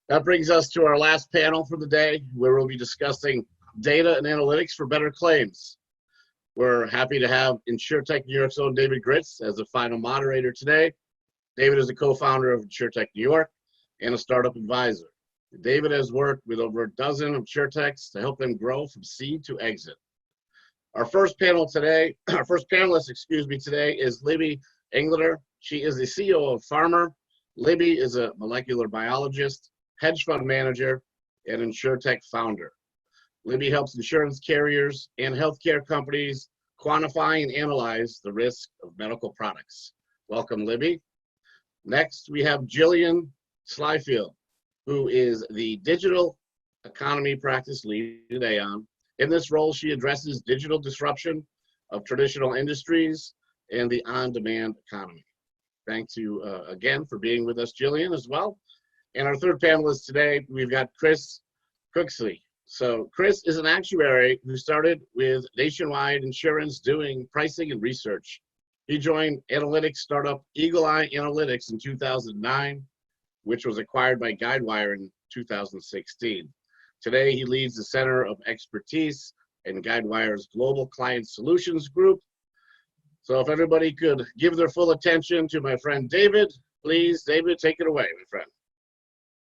That brings us to our last panel for the day, where we'll be discussing data and analytics for better claims. We're happy to have InsurTech New York's own David Gritz as the final moderator today. David is a co-founder of InsurTech New York and a startup advisor. David has worked with over a dozen InsurTechs to help them grow from seed to exit. Our first panelist today is Libby Englander. She is the CEO of Farmer. Libby is a molecular biologist, hedge fund manager, and InsurTech founder. Libby helps insurance carriers and healthcare companies quantify and analyze the risk of medical products. Welcome, Libby. Next, we have Jillian Slyfield, who is the digital economy practice lead at Aon. In this role, she addresses digital disruption of traditional industries and the on-demand economy. Thanks you again for being with us, Jillian, as well. And our third panelist today, we've got Chris Cooksley. So Chris is an actuary who started with Nationwide Insurance doing pricing and research. He joined analytics startup Eagle Eye Analytics in 2009, which was acquired by Guidewire in 2016. Today, he leads the Center of Expertise in Guidewire's Global Client Solutions Group. So if everybody could give their full attention to my friend David, please, David, take it away, my friend.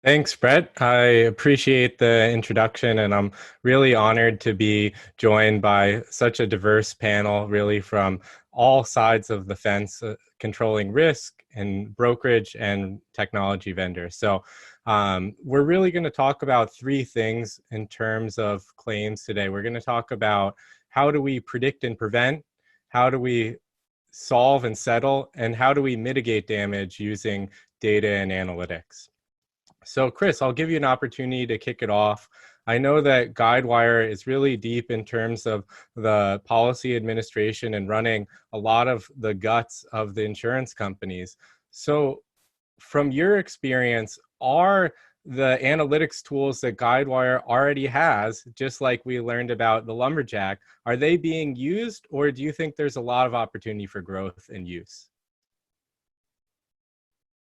Thanks, Brett. I appreciate the introduction, and I'm really honored to be joined by such a diverse panel, really from all sides of the fence, controlling risk and brokerage and technology vendors. So we're really going to talk about three things in terms of claims today. We're going to talk about how do we predict and prevent, how do we solve and settle, and how do we mitigate damage using data and analytics. So Chris, I'll give you an opportunity to kick it off. I know that Guidewire is really deep in terms of the policy administration and running a lot of the guts of the insurance companies. So from your experience, are the analytics tools that Guidewire already has, just like we learned about the Lumberjack, are they being used, or do you think there's a lot of opportunity for growth and use?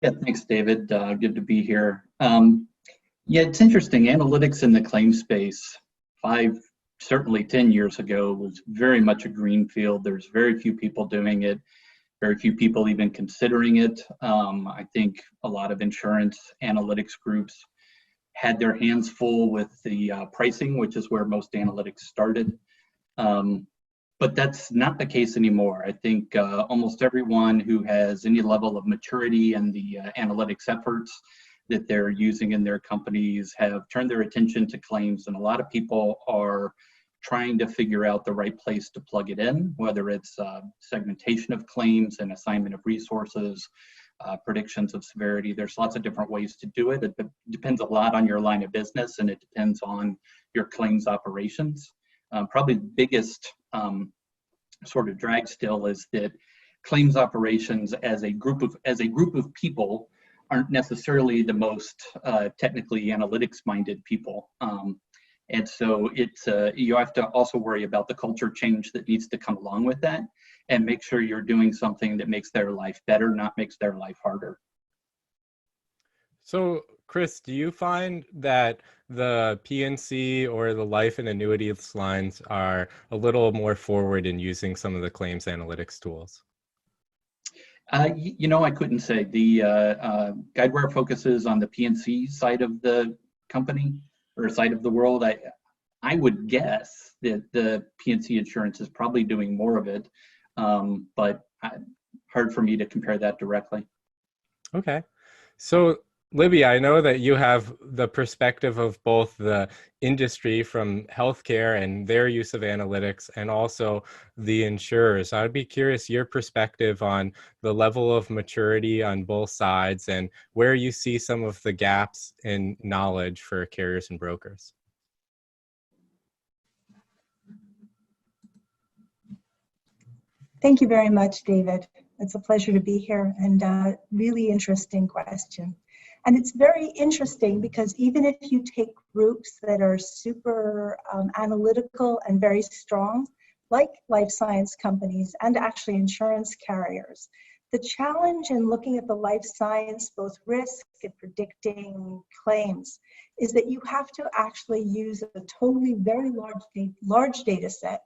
Yeah, thanks, David. Good to be here. Yeah, it's interesting. Analytics in the claim space 5, certainly 10 years ago was very much a green field. There's very few people doing it, very few people even considering it. I think a lot of insurance analytics groups had their hands full with the pricing, which is where most analytics started. But that's not the case anymore. I think almost everyone who has any level of maturity in the analytics efforts that they're using in their companies have turned their attention to claims, and a lot of people are trying to figure out the right place to plug it in, whether it's segmentation of claims and assignment of resources, predictions of severity. There's lots of different ways to do it. It depends a lot on your line of business, and it depends on your claims operations. Probably the biggest sort of drag still is that claims operations as a group of people aren't necessarily the most technically analytics-minded people. And so it's you have to also worry about the culture change that needs to come along with that, and make sure you're doing something that makes their life better, not makes their life harder. So Chris, do you find that the P&C or the life and annuities lines are a little more forward in using some of the claims analytics tools? You know, I couldn't say. The Guidewire focuses on the P&C side of the company or side of the world. I would guess that the P&C insurance is probably doing more of it, but hard for me to compare that directly. Okay. So Libby, I know that you have the perspective of both the industry from healthcare and their use of analytics, and also the insurers. I would be curious your perspective on the level of maturity on both sides and where you see some of the gaps in knowledge for carriers and brokers. Thank you very much, David. It's a pleasure to be here, and a really interesting question. And it's very interesting because even if you take groups that are super analytical and very strong, like life science companies and actually insurance carriers, The challenge in looking at the life science, both risk and predicting claims, is that you have to actually use a totally very large data set.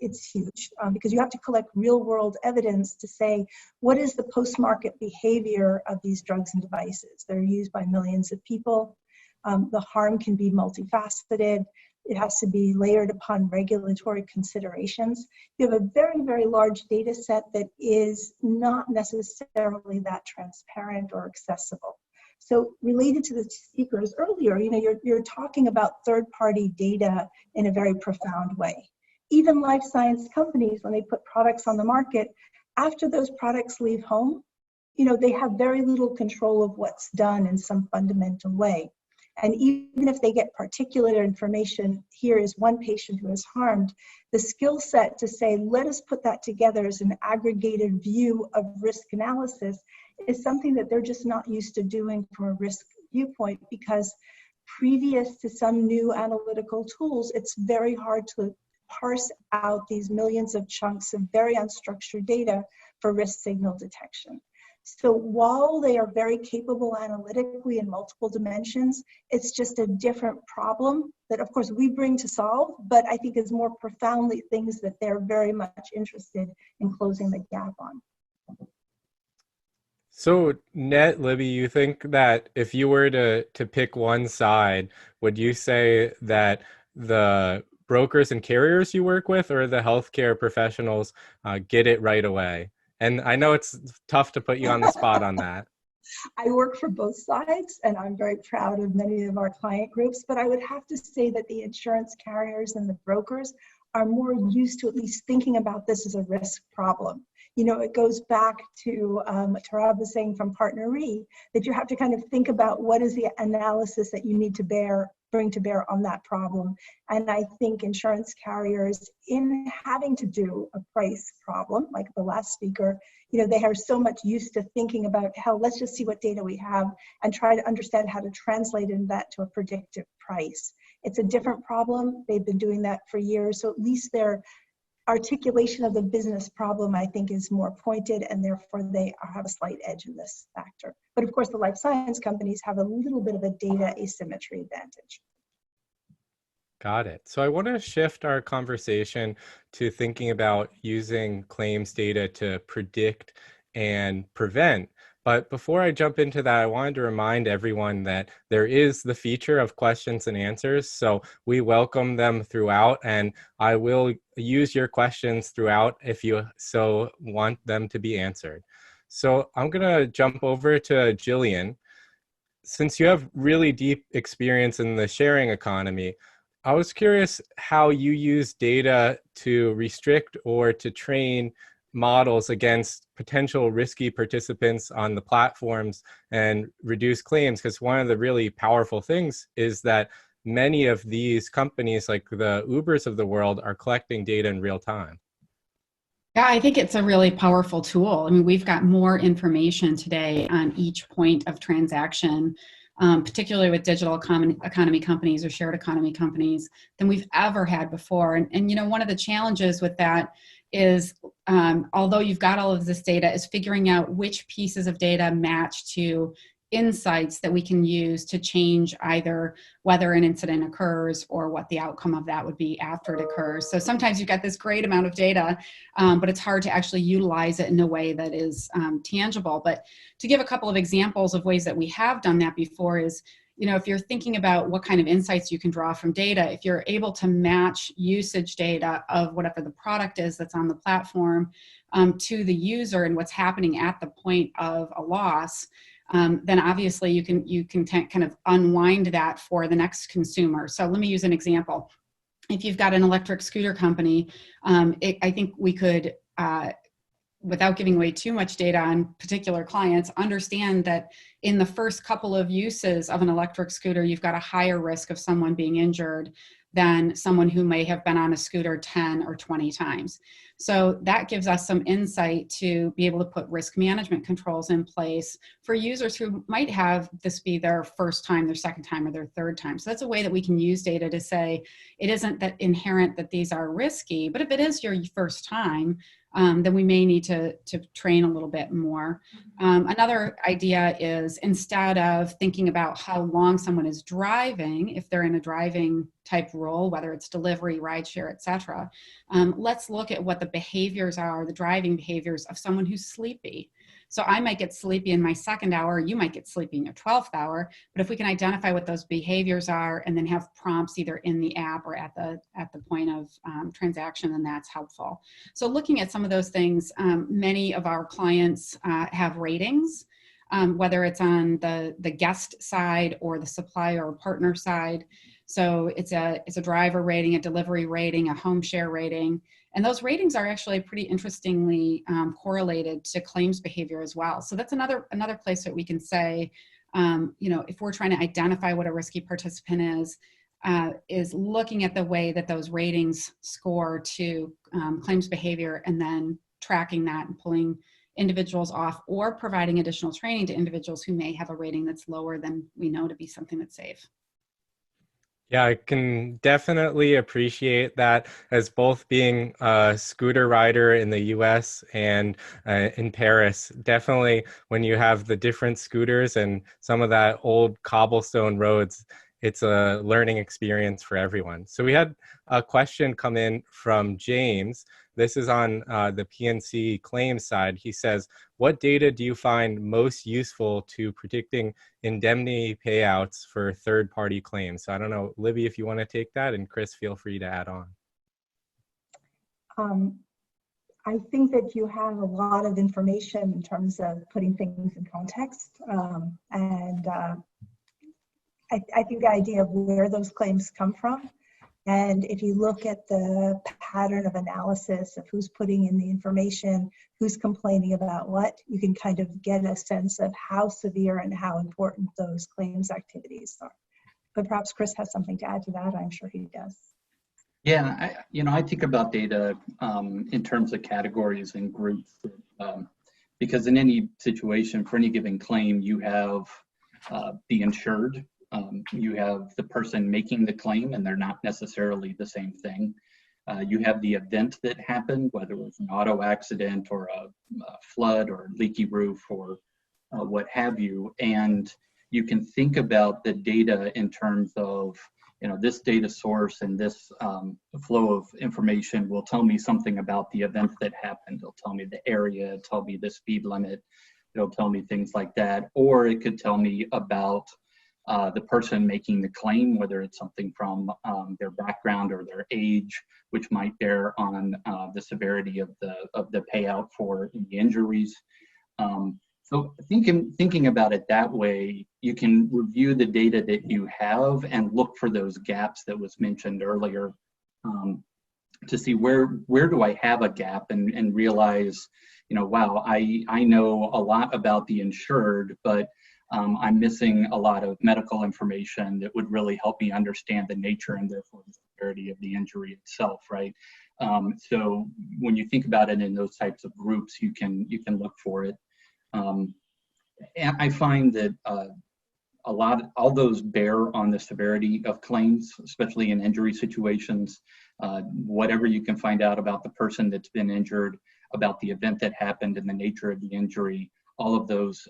It's huge because you have to collect real world evidence to say, what is the post-market behavior of these drugs and devices? They're used by millions of people. The harm can be multifaceted. It has to be layered upon regulatory considerations. You have a very, very large data set that is not necessarily that transparent or accessible. So related to the speakers earlier, you're talking about third-party data in a very profound way. Even life science companies, when they put products on the market, after those products leave home, they have very little control of what's done in some fundamental way. And even if they get particular information, here is one patient who is harmed, the skill set to say, let us put that together as an aggregated view of risk analysis is something that they're just not used to doing from a risk viewpoint, because previous to some new analytical tools, it's very hard to parse out these millions of chunks of very unstructured data for risk signal detection. So while they are very capable analytically in multiple dimensions, it's just a different problem that, of course, we bring to solve, but I think is more profoundly things that they're very much interested in closing the gap on. So, Libby, you think that if you were to pick one side, would you say that the brokers and carriers you work with or the healthcare professionals get it right away? And I know it's tough to put you on the spot on that. I work for both sides, and I'm very proud of many of our client groups, but I would have to say that the insurance carriers and the brokers are more used to at least thinking about this as a risk problem. It goes back to what Tarab was saying from Partner Re, that you have to kind of think about what is the analysis that you need to bring to bear on that problem. And I think insurance carriers, in having to do a price problem, like the last speaker, they are so much used to thinking about let's just see what data we have and try to understand how to translate that to a predictive price. It's a different problem. They've been doing that for years. So at least their articulation of the business problem, I think, is more pointed, and therefore they have a slight edge in this factor. But of course, the life science companies have a little bit of a data asymmetry advantage. Got it. So I want to shift our conversation to thinking about using claims data to predict and prevent. But before I jump into that, I wanted to remind everyone that there is the feature of questions and answers. So we welcome them throughout, and I will use your questions throughout if you so want them to be answered. So I'm going to jump over to Jillian. Since you have really deep experience in the sharing economy, I was curious how you use data to restrict or to train models against potential risky participants on the platforms and reduce claims, because one of the really powerful things is that many of these companies, like the Ubers of the world, are collecting data in real time. Yeah, I think it's a really powerful tool. I mean, we've got more information today on each point of transaction, particularly with digital economy companies or shared economy companies, than we've ever had before. And one of the challenges with that is, although you've got all of this data, is figuring out which pieces of data match to insights that we can use to change either whether an incident occurs or what the outcome of that would be after it occurs. So sometimes you've got this great amount of data, but it's hard to actually utilize it in a way that is tangible. But to give a couple of examples of ways that we have done that before is, if you're thinking about what kind of insights you can draw from data, if you're able to match usage data of whatever the product is that's on the platform to the user and what's happening at the point of a loss, then obviously you can kind of unwind that for the next consumer. So let me use an example. If you've got an electric scooter company, I think we could, without giving away too much data on particular clients, understand that in the first couple of uses of an electric scooter, you've got a higher risk of someone being injured than someone who may have been on a scooter 10 or 20 times. So that gives us some insight to be able to put risk management controls in place for users who might have this be their first time, their second time, or their third time. So that's a way that we can use data to say it isn't that inherent that these are risky, but if it is your first time, then we may need to train a little bit more. Another idea is, instead of thinking about how long someone is driving, if they're in a driving type role, whether it's delivery, rideshare, et cetera, let's look at what the behaviors are, the driving behaviors of someone who's sleepy. So I might get sleepy in my second hour, you might get sleepy in your 12th hour, but if we can identify what those behaviors are and then have prompts either in the app or at the point of transaction, then that's helpful. So looking at some of those things, many of our clients have ratings, whether it's on the guest side or the supplier or partner side. So it's a driver rating, a delivery rating, a home share rating. And those ratings are actually pretty interestingly correlated to claims behavior as well. So that's another place that we can say, if we're trying to identify what a risky participant is looking at the way that those ratings score to claims behavior, and then tracking that and pulling individuals off, or providing additional training to individuals who may have a rating that's lower than we know to be something that's safe. Yeah, I can definitely appreciate that, as both being a scooter rider in the US and in Paris. Definitely when you have the different scooters and some of that old cobblestone roads, it's a learning experience for everyone. So we had a question come in from James. This is on the PNC claims side. He says, what data do you find most useful to predicting indemnity payouts for third-party claims? So I don't know, Libby, if you want to take that, and Chris, feel free to add on. I think that you have a lot of information in terms of putting things in context. I think the idea of where those claims come from, and if you look at the pattern of analysis of who's putting in the information, who's complaining about what, you can kind of get a sense of how severe and how important those claims activities are. But perhaps Chris has something to add to that. I'm sure he does. Yeah, I think about data in terms of categories and groups, because in any situation, for any given claim, you have the insured, you have the person making the claim, and they're not necessarily the same thing. You have the event that happened, whether it was an auto accident or a flood or leaky roof or what have you. And you can think about the data in terms of, this data source and this flow of information will tell me something about the event that happened. It'll tell me the area, it'll tell me the speed limit, it'll tell me things like that. Or it could tell me about the person making the claim, whether it's something from their background or their age, which might bear on the severity of the payout for the injuries. So thinking about it that way, you can review the data that you have and look for those gaps that was mentioned earlier, to see where do I have a gap, and realize, wow, I know a lot about the insured, but I'm missing a lot of medical information that would really help me understand the nature and therefore the severity of the injury itself, right? So when you think about it in those types of groups, you can look for it. And I find that all those bear on the severity of claims, especially in injury situations. Whatever you can find out about the person that's been injured, about the event that happened and the nature of the injury, all of those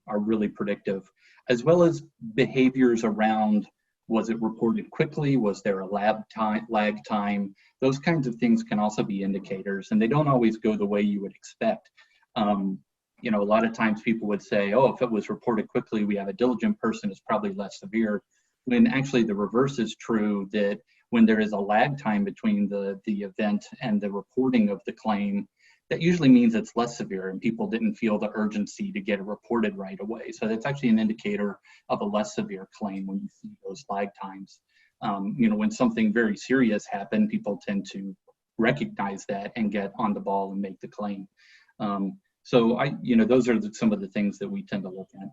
are really predictive, as well as behaviors around, was it reported quickly? Was there a lag time? Those kinds of things can also be indicators, and they don't always go the way you would expect. A lot of times people would say, oh, if it was reported quickly, we have a diligent person, it's probably less severe, when actually the reverse is true, that when there is a lag time between the event and the reporting of the claim, that usually means it's less severe and people didn't feel the urgency to get it reported right away. So that's actually an indicator of a less severe claim when you see those lag times. When something very serious happened, people tend to recognize that and get on the ball and make the claim. So those are some of the things that we tend to look at.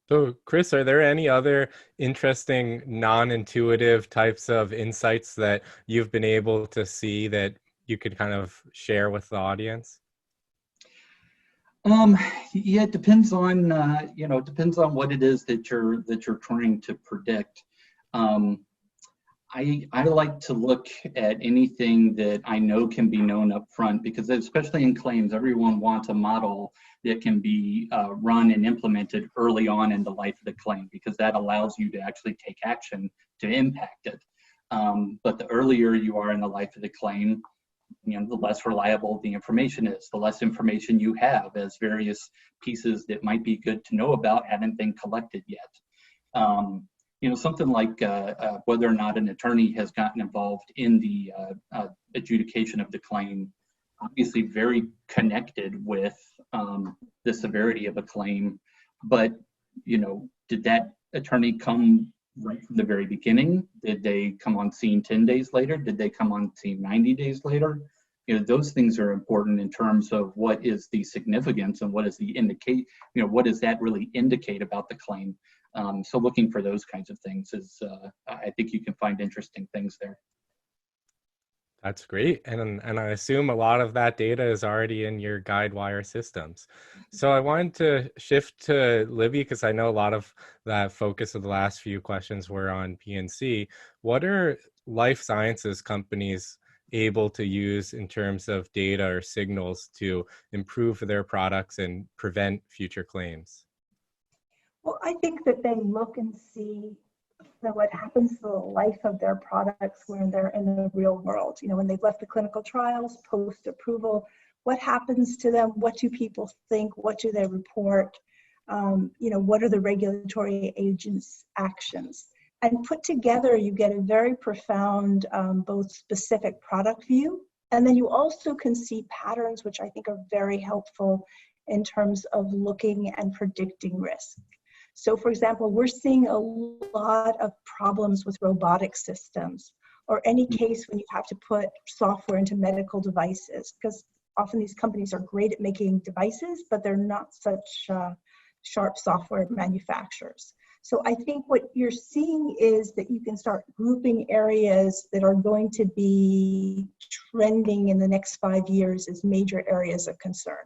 So Chris, are there any other interesting non-intuitive types of insights that you've been able to see that you could kind of share with the audience? Yeah, it depends on what it is that you're trying to predict. I like to look at anything that I know can be known up front, because especially in claims, everyone wants a model that can be run and implemented early on in the life of the claim, because that allows you to actually take action to impact it. But the earlier you are in the life of the claim, the less reliable the information is, the less information you have, as various pieces that might be good to know about haven't been collected yet. Something like whether or not an attorney has gotten involved in the adjudication of the claim, obviously very connected with the severity of a claim. But, did that attorney come right from the very beginning? Did they come on scene 10 days later? Did they come on scene 90 days later? Those things are important in terms of what is the significance and what is the indicate, what does that really indicate about the claim? So looking for those kinds of things is, I think you can find interesting things there. That's great. And I assume a lot of that data is already in your GuideWire systems. So I wanted to shift to Libby, because I know a lot of that focus of the last few questions were on P&C. What are life sciences companies able to use in terms of data or signals to improve their products and prevent future claims? Well, I think that they look and see what happens to the life of their products when they're in the real world. When they've left the clinical trials, post-approval, what happens to them? What do people think? What do they report? What are the regulatory agents' actions? And put together, you get a very profound, both specific product view, and then you also can see patterns, which I think are very helpful in terms of looking and predicting risk. So for example, we're seeing a lot of problems with robotic systems, or any case when you have to put software into medical devices, because often these companies are great at making devices, but they're not such sharp software manufacturers. So I think what you're seeing is that you can start grouping areas that are going to be trending in the next 5 years as major areas of concern.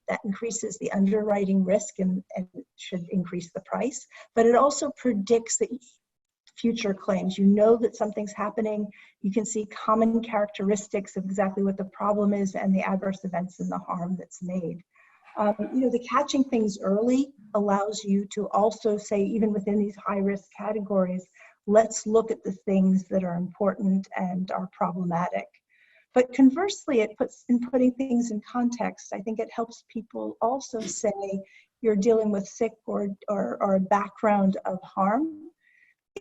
That increases the underwriting risk and should increase the price, but it also predicts the future claims. You know that something's happening. You can see common characteristics of exactly what the problem is and the adverse events and the harm that's made. The catching things early allows you to also say, even within these high-risk categories, let's look at the things that are important and are problematic. But conversely, it puts in putting things in context. I think it helps people also say you're dealing with sick or a background of harm.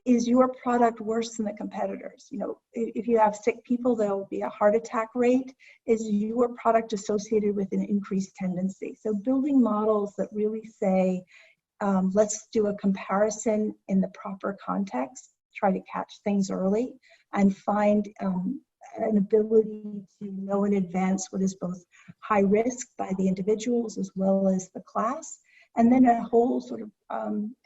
Is your product worse than the competitors? If you have sick people, there will be a heart attack rate. Is your product associated with an increased tendency? So building models that really say, let's do a comparison in the proper context, try to catch things early, and find an ability to know in advance what is both high risk by the individuals as well as the class. And then a whole sort of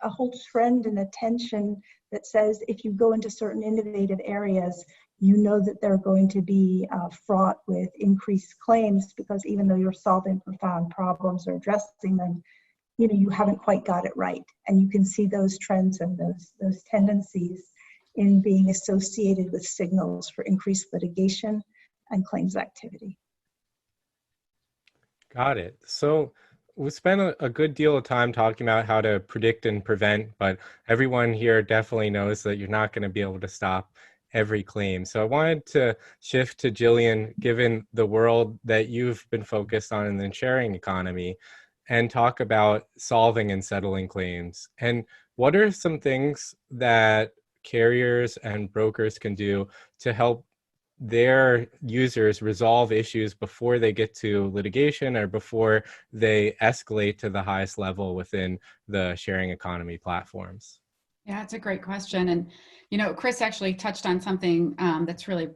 a whole trend and attention that says if you go into certain innovative areas, you know that they're going to be fraught with increased claims, because even though you're solving profound problems or addressing them, you haven't quite got it right. And you can see those trends and those tendencies in being associated with signals for increased litigation and claims activity. Got it. So we spent a good deal of time talking about how to predict and prevent, but everyone here definitely knows that you're not going to be able to stop every claim. So I wanted to shift to Jillian, given the world that you've been focused on in the sharing economy, and talk about solving and settling claims. And what are some things that carriers and brokers can do to help their users resolve issues before they get to litigation or before they escalate to the highest level within the sharing economy platforms? Yeah, it's a great question. And, Chris actually touched on something that's really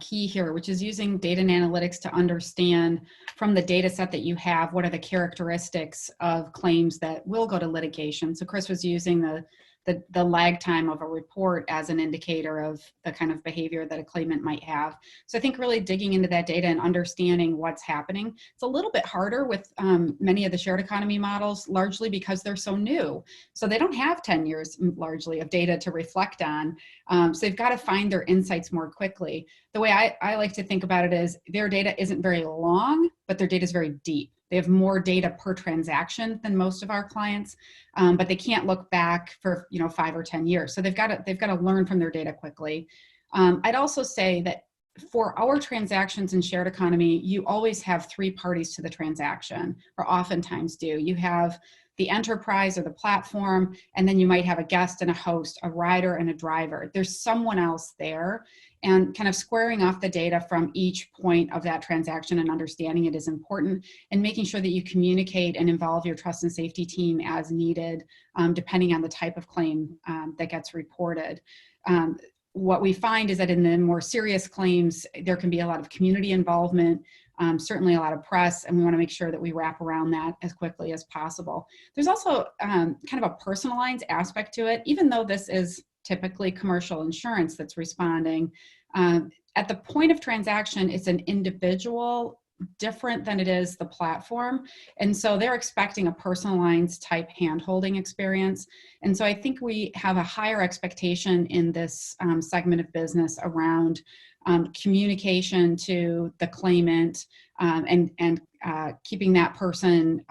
key here, which is using data and analytics to understand from the data set that you have, what are the characteristics of claims that will go to litigation. So Chris was using the the lag time of a report as an indicator of the kind of behavior that a claimant might have. So I think really digging into that data and understanding what's happening. It's a little bit harder with many of the shared economy models, largely because they're so new. So they don't have 10 years largely of data to reflect on. So they've got to find their insights more quickly. The way I like to think about it is their data isn't very long, but their data is very deep. They have more data per transaction than most of our clients, but they can't look back for 5 or 10 years. So they've got to learn from their data quickly. I'd also say that for our transactions in shared economy, you always have 3 parties to the transaction, or oftentimes do. You have the enterprise or the platform, and then you might have a guest and a host, a rider and a driver. There's someone else there, and kind of squaring off the data from each point of that transaction and understanding it is important, and making sure that you communicate and involve your trust and safety team as needed, depending on the type of claim that gets reported. What we find is that in the more serious claims, there can be a lot of community involvement, certainly a lot of press, and we want to make sure that we wrap around that as quickly as possible. There's also kind of a personalized aspect to it, even though this is typically commercial insurance that's responding. At the point of transaction, it's an individual, different than it is the platform. And so they're expecting a personalized type hand-holding experience. And so I think we have a higher expectation in this segment of business around communication to the claimant and keeping that person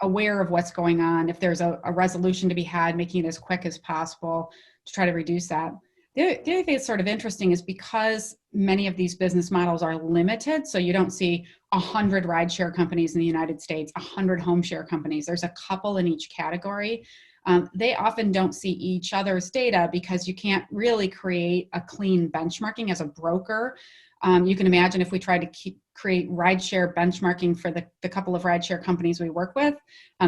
aware of what's going on. If there's a resolution to be had, making it as quick as possible to try to reduce that. The other thing that's sort of interesting is because many of these business models are limited, so you don't see 100 rideshare companies in the United States, 100 home share companies. There's a couple in each category. They often don't see each other's data because you can't really create a clean benchmarking as a broker. You can imagine if we tried to create rideshare benchmarking for the couple of rideshare companies we work with,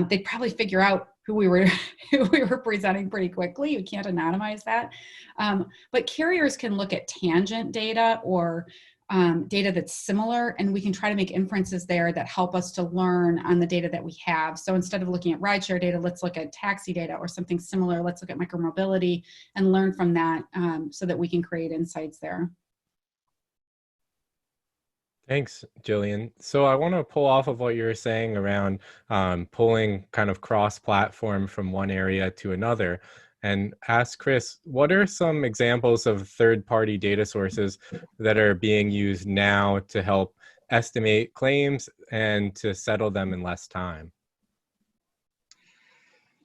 they'd probably figure out who we were presenting pretty quickly. You can't anonymize that. But carriers can look at tangent data or data that's similar, and we can try to make inferences there that help us to learn on the data that we have. So instead of looking at rideshare data, let's look at taxi data or something similar. Let's look at micromobility and learn from that so that we can create insights there. Thanks, Jillian. So I want to pull off of what you were saying around pulling kind of cross-platform from one area to another and ask Chris, what are some examples of third-party data sources that are being used now to help estimate claims and to settle them in less time?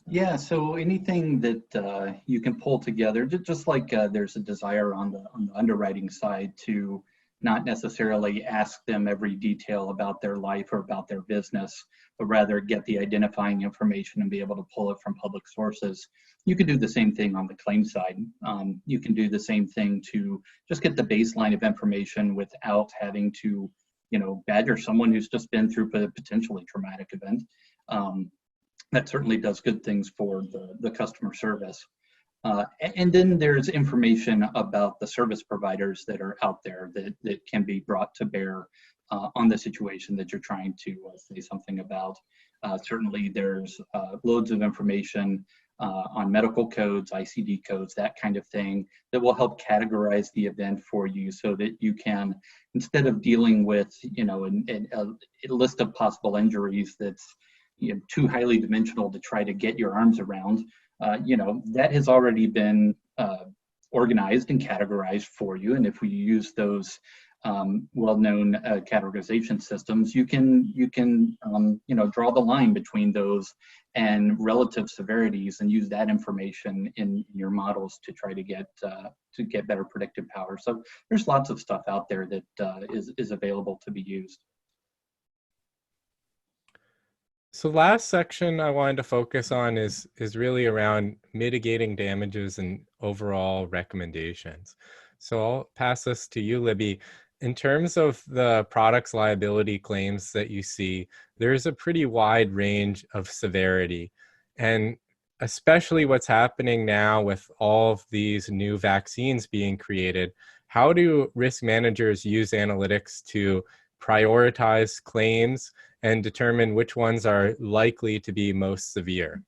Yeah, so anything that you can pull together, just like there's a desire on the underwriting side to not necessarily ask them every detail about their life or about their business, but rather get the identifying information and be able to pull it from public sources. You can do the same thing on the claim side. You can do the same thing to just get the baseline of information without having to, badger someone who's just been through a potentially traumatic event. That certainly does good things for the customer service. And then there's information about the service providers that are out there that can be brought to bear on the situation that you're trying to say something about. Certainly there's loads of information on medical codes, ICD codes, that kind of thing that will help categorize the event for you so that you can, instead of dealing with, a list of possible injuries that's too highly dimensional to try to get your arms around, that has already been organized and categorized for you. And if we use those well-known categorization systems, you can draw the line between those and relative severities and use that information in your models to try to get better predictive power. So there's lots of stuff out there that is available to be used. So last section I wanted to focus on is really around mitigating damages and overall recommendations. So I'll pass this to you, Libby. In terms of the product's liability claims that you see, there's a pretty wide range of severity. And especially what's happening now with all of these new vaccines being created, how do risk managers use analytics to prioritize claims and determine which ones are likely to be most severe?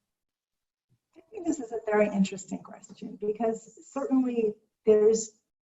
I think this is a very interesting question, because certainly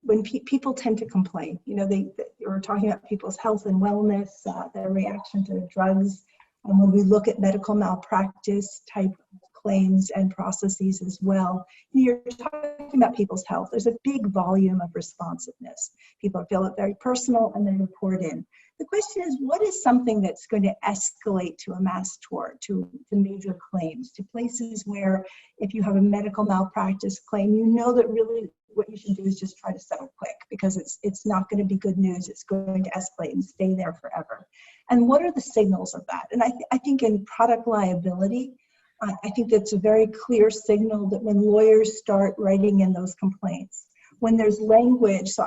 when people tend to complain, we're talking about people's health and wellness, their reaction to drugs. When we look at medical malpractice type claims and processes as well, you're talking about people's health. There's a big volume of responsiveness. People feel it very personal and they report in. The question is, what is something that's going to escalate to a mass tort, to major claims, to places where if you have a medical malpractice claim, you know that really what you should do is just try to settle quick, because it's not going to be good news. It's going to escalate and stay there forever. And what are the signals of that? And I think in product liability, I think that's a very clear signal that when lawyers start writing in those complaints, when there's language, so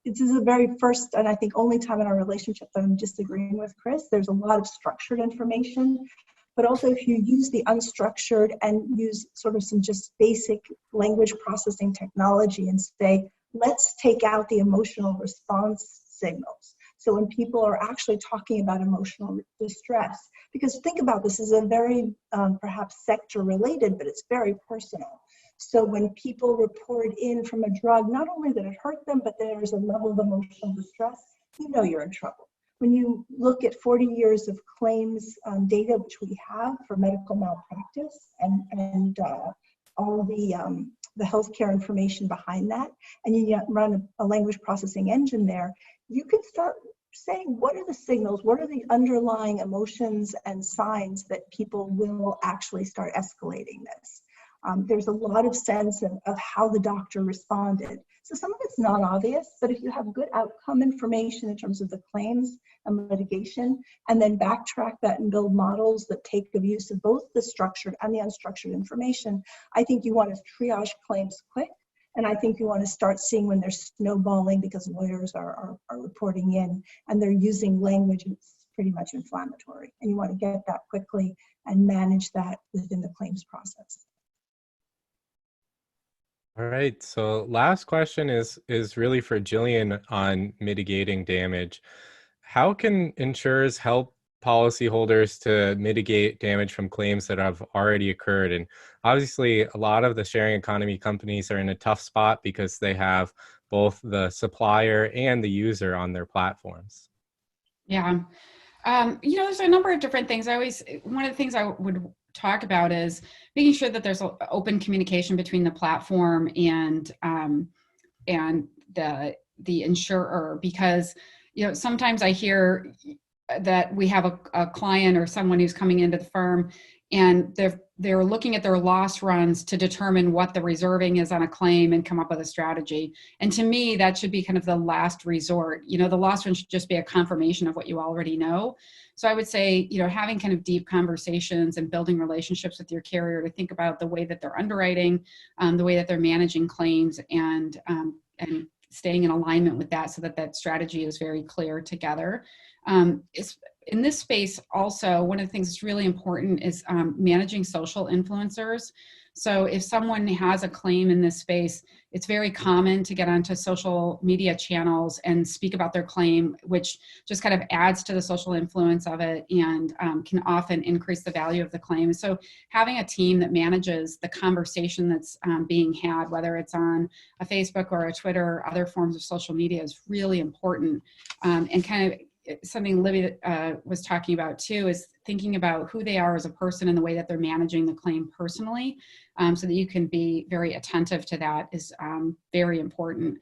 this is the very first and I think only time in our relationship that I'm disagreeing with Chris. There's a lot of structured information, but also if you use the unstructured and use sort of some just basic language processing technology and say, let's take out the emotional response signals. So when people are actually talking about emotional distress, because think about this is a very perhaps sector related, but it's very personal. So when people report in from a drug, not only that it hurt them, but there's a level of emotional distress, you know you're in trouble. When you look at 40 years of claims data, which we have for medical malpractice and all the healthcare information behind that, and you run a language processing engine there, you can start saying, what are the signals, what are the underlying emotions and signs that people will actually start escalating this? There's a lot of sense of how the doctor responded. So some of it's not obvious, but if you have good outcome information in terms of the claims and litigation, and then backtrack that and build models that take the use of both the structured and the unstructured information, I think you want to triage claims quick. And I think you want to start seeing when they're snowballing because lawyers are reporting in and they're using language that's pretty much inflammatory. And you want to get that quickly and manage that within the claims process. All right. So last question is really for Jillian on mitigating damage. How can insurers help policyholders to mitigate damage from claims that have already occurred? And obviously, a lot of the sharing economy companies are in a tough spot because they have both the supplier and the user on their platforms. Yeah. There's a number of different things. One of the things I would talk about is making sure that there's open communication between the platform and the insurer, because sometimes I hear that we have a client or someone who's coming into the firm and they're looking at their loss runs to determine what the reserving is on a claim and come up with a strategy. And to me, that should be kind of the last resort. The loss run should just be a confirmation of what you already know. So I would say, having kind of deep conversations and building relationships with your carrier to think about the way that they're underwriting, the way that they're managing claims, and staying in alignment with that so that strategy is very clear together. In this space also, one of the things that's really important is managing social influencers. So if someone has a claim in this space, it's very common to get onto social media channels and speak about their claim, which just kind of adds to the social influence of it and can often increase the value of the claim. So having a team that manages the conversation that's being had, whether it's on a Facebook or a Twitter or other forms of social media, is really important. And kind of something Libby was talking about too is thinking about who they are as a person and the way that they're managing the claim personally, so that you can be very attentive to that is very important.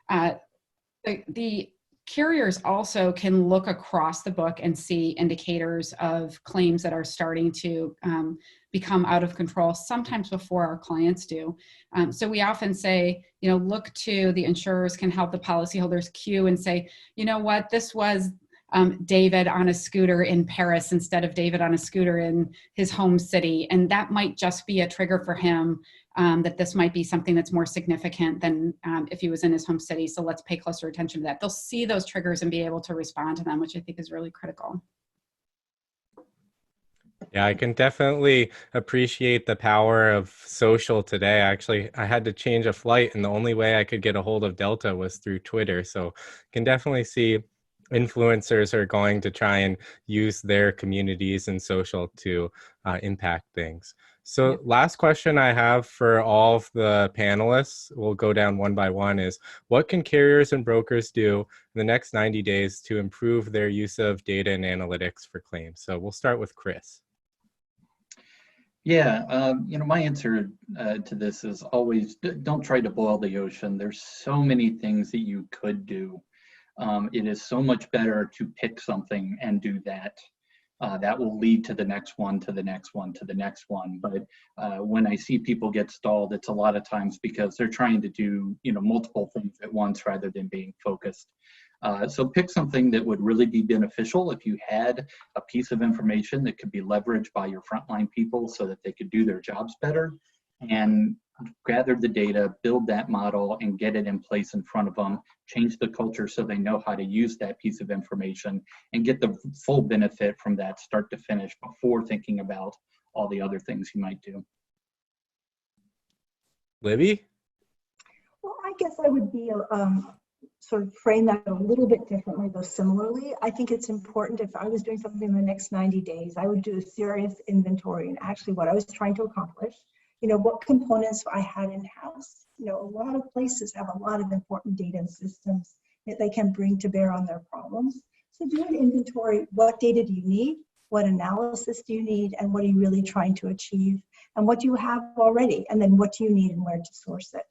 The carriers also can look across the book and see indicators of claims that are starting to become out of control, sometimes before our clients do. So we often say, look to the insurers can help the policyholders queue and say, you know what, this was David on a scooter in Paris instead of David on a scooter in his home city. And that might just be a trigger for him, that this might be something that's more significant than if he was in his home city. So let's pay closer attention to that. They'll see those triggers and be able to respond to them, which I think is really critical. Yeah, I can definitely appreciate the power of social today. Actually, I had to change a flight and the only way I could get a hold of Delta was through Twitter. So can definitely see influencers are going to try and use their communities and social to impact things. So last question I have for all of the panelists, we'll go down one by one, is what can carriers and brokers do in the next 90 days to improve their use of data and analytics for claims? So we'll start with Chris. Yeah, my answer to this is always don't try to boil the ocean. There's so many things that you could do. It is so much better to pick something and do that. That will lead to the next one, to the next one, to the next one. But when I see people get stalled, it's a lot of times because they're trying to do, multiple things at once rather than being focused. So pick something that would really be beneficial if you had a piece of information that could be leveraged by your frontline people so that they could do their jobs better, and gather the data, build that model, and get it in place in front of them, change the culture so they know how to use that piece of information and get the full benefit from that start to finish before thinking about all the other things you might do. Libby? Well, I guess I would be sort of frame that a little bit differently, though similarly. I think it's important, if I was doing something in the next 90 days, I would do a serious inventory and actually what I was trying to accomplish, what components I had in-house. A lot of places have a lot of important data and systems that they can bring to bear on their problems. So do an inventory. What data do you need? What analysis do you need? And what are you really trying to achieve? And what do you have already? And then what do you need and where to source it?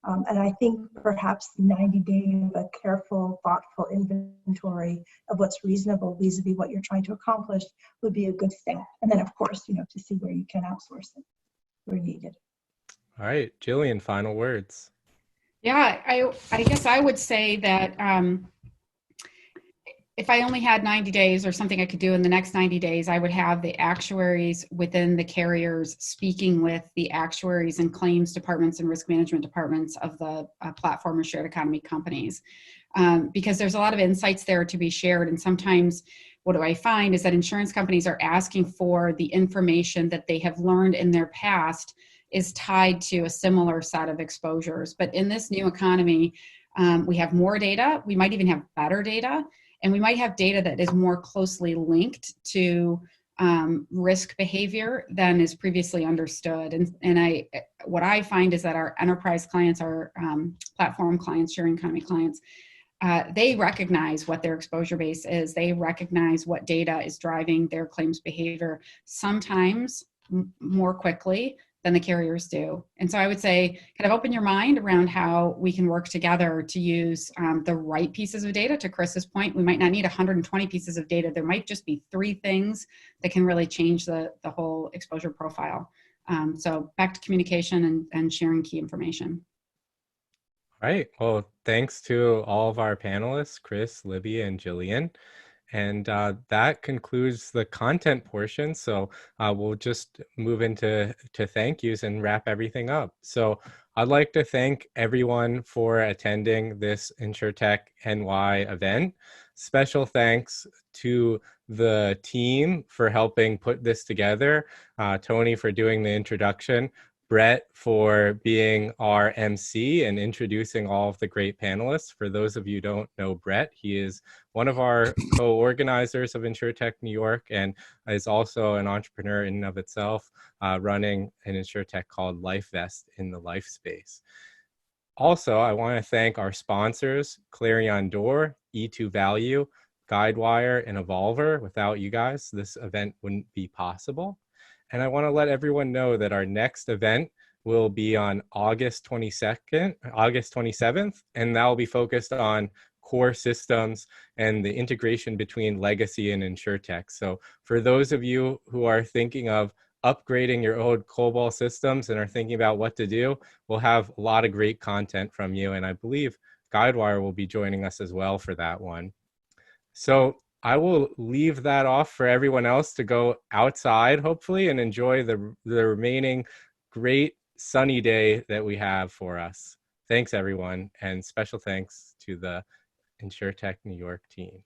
And I think perhaps 90 days of a careful, thoughtful inventory of what's reasonable vis-a-vis what you're trying to accomplish would be a good step. And then, of course, to see where you can outsource it where needed. All right, Jillian, final words. Yeah, I guess I would say that if I only had 90 days or something I could do in the next 90 days, I would have the actuaries within the carriers speaking with the actuaries and claims departments and risk management departments of the platform or shared economy companies. Because there's a lot of insights there to be shared. And sometimes what do I find is that insurance companies are asking for the information that they have learned in their past is tied to a similar set of exposures. But in this new economy, we have more data. We might even have better data. And we might have data that is more closely linked to risk behavior than is previously understood. And what I find is that our enterprise clients, our platform clients, sharing economy clients, they recognize what their exposure base is. They recognize what data is driving their claims behavior, sometimes more quickly than the carriers do. And so I would say kind of open your mind around how we can work together to use the right pieces of data. To Chris's point, we might not need 120 pieces of data. There might just be 3 things that can really change the whole exposure profile. So back to communication and sharing key information. All right. Well, thanks to all of our panelists, Chris, Libby, and Jillian. And that concludes the content portion. So we'll just move into thank yous and wrap everything up. So I'd like to thank everyone for attending this InsurTech NY event. Special thanks to the team for helping put this together. Tony for doing the introduction. Brett for being our MC and introducing all of the great panelists. For those of you who don't know Brett, he is one of our co-organizers of InsurTech New York and is also an entrepreneur in and of itself, running an InsurTech called LifeVest in the life space. Also, I want to thank our sponsors, Clarion Door, E2 Value, Guidewire, and Evolver. Without you guys, this event wouldn't be possible. And I want to let everyone know that our next event will be on August 27th, and that will be focused on core systems and the integration between legacy and InsurTech. So for those of you who are thinking of upgrading your old COBOL systems and are thinking about what to do, we'll have a lot of great content from you. And I believe Guidewire will be joining us as well for that one. So I will leave that off for everyone else to go outside, hopefully, and enjoy the remaining great sunny day that we have for us. Thanks, everyone, and special thanks to the InsurTech New York team.